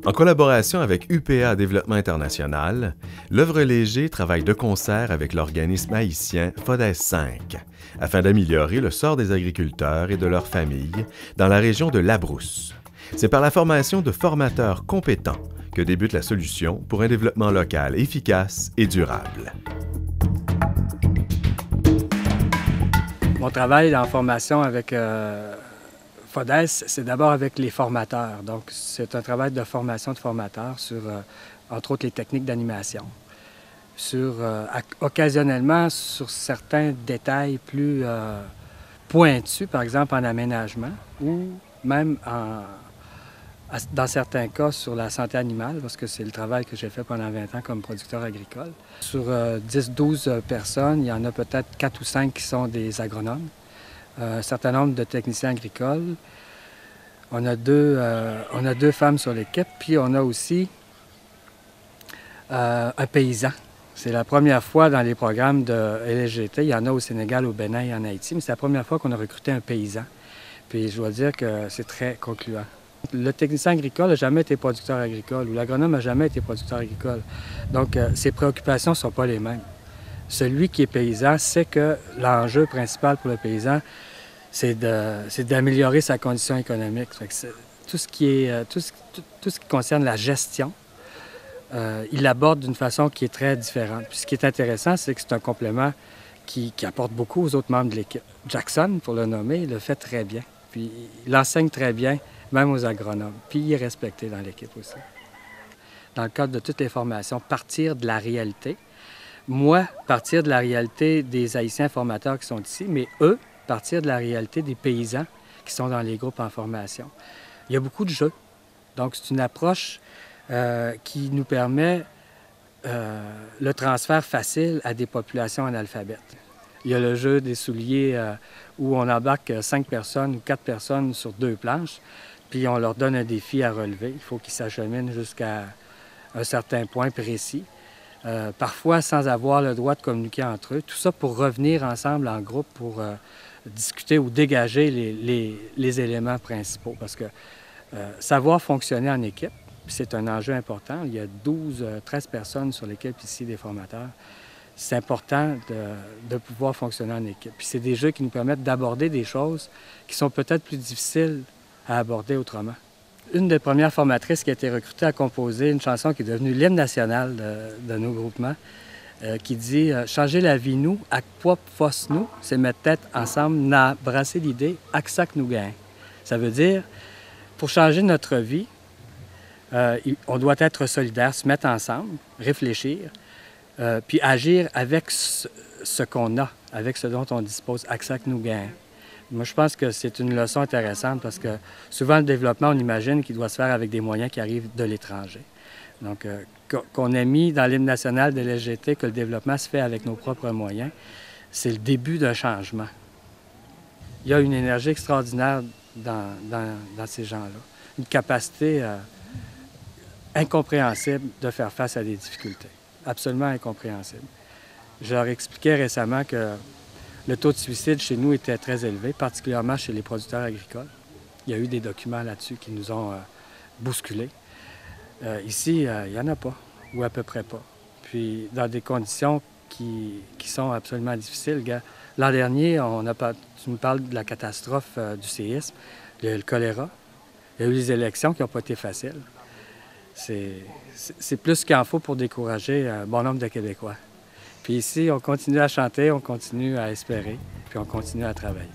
En collaboration avec UPA Développement International, l'Œuvre Léger travaille de concert avec l'organisme haïtien FODES 5 afin d'améliorer le sort des agriculteurs et de leurs familles dans la région de Labrousse. C'est par la formation de formateurs compétents que débute la solution pour un développement local efficace et durable. Mon travail en formation avec FODES, c'est d'abord avec les formateurs. Donc, c'est un travail de formation de formateurs sur, entre autres, les techniques d'animation. Occasionnellement, sur certains détails plus pointus, par exemple en aménagement, ou même dans certains cas sur la santé animale, parce que c'est le travail que j'ai fait pendant 20 ans comme producteur agricole. Sur 10-12 personnes, il y en a peut-être 4 ou 5 qui sont des agronomes. Un certain nombre de techniciens agricoles. On a deux femmes sur l'équipe, puis on a aussi un paysan. C'est la première fois dans les programmes de LSGT, il y en a au Sénégal, au Bénin et en Haïti, mais c'est la première fois qu'on a recruté un paysan. Puis je dois dire que c'est très concluant. Le technicien agricole n'a jamais été producteur agricole ou l'agronome n'a jamais été producteur agricole. Donc, ses préoccupations ne sont pas les mêmes. Celui qui est paysan sait que l'enjeu principal pour le paysan, c'est d'améliorer sa condition économique. Tout ce qui concerne la gestion, il l'aborde d'une façon qui est très différente. Puis ce qui est intéressant, c'est que c'est un complément qui apporte beaucoup aux autres membres de l'équipe. Jackson, pour le nommer, il le fait très bien. Puis il enseigne très bien, même aux agronomes. Puis il est respecté dans l'équipe aussi. Dans le cadre de toutes les formations, partir de la réalité. Moi, partir de la réalité des Haïtiens formateurs qui sont ici, mais eux, partir de la réalité des paysans qui sont dans les groupes en formation. Il y a beaucoup de jeux. Donc, c'est une approche qui nous permet le transfert facile à des populations analphabètes. Il y a le jeu des souliers où on embarque 5 personnes ou 4 personnes sur 2 planches, puis on leur donne un défi à relever. Il faut qu'ils s'acheminent jusqu'à un certain point précis. Parfois sans avoir le droit de communiquer entre eux. Tout ça pour revenir ensemble en groupe pour discuter ou dégager les éléments principaux. Parce que savoir fonctionner en équipe, c'est un enjeu important. Il y a 12-13 personnes sur l'équipe ici des formateurs. C'est important de pouvoir fonctionner en équipe. Puis c'est des jeux qui nous permettent d'aborder des choses qui sont peut-être plus difficiles à aborder autrement. Une des premières formatrices qui a été recrutée a composé une chanson qui est devenue l'hymne national de nos groupements, qui dit « Changer la vie, nous, à quoi force nous, c'est mettre tête ensemble, n'a brasser l'idée, à que ça que nous gagne. » Ça veut dire, pour changer notre vie, on doit être solidaire, se mettre ensemble, réfléchir, puis agir avec ce qu'on a, avec ce dont on dispose, à que ça que nous gagne. Moi, je pense que c'est une leçon intéressante parce que souvent, le développement, on imagine qu'il doit se faire avec des moyens qui arrivent de l'étranger. Donc, qu'on ait mis dans l'hymne national de l'SGT que le développement se fait avec nos propres moyens, c'est le début d'un changement. Il y a une énergie extraordinaire dans ces gens-là, une capacité incompréhensible de faire face à des difficultés, absolument incompréhensible. Je leur expliquais récemment que le taux de suicide chez nous était très élevé, particulièrement chez les producteurs agricoles. Il y a eu des documents là-dessus qui nous ont bousculés. Ici, il n'y en a pas, ou à peu près pas. Puis, dans des conditions qui sont absolument difficiles. L'an dernier, tu me parles de la catastrophe du séisme, le choléra. Il y a eu les élections qui n'ont pas été faciles. C'est plus qu'il en faut pour décourager un bon nombre de Québécois. Puis ici, on continue à chanter, on continue à espérer, puis on continue à travailler.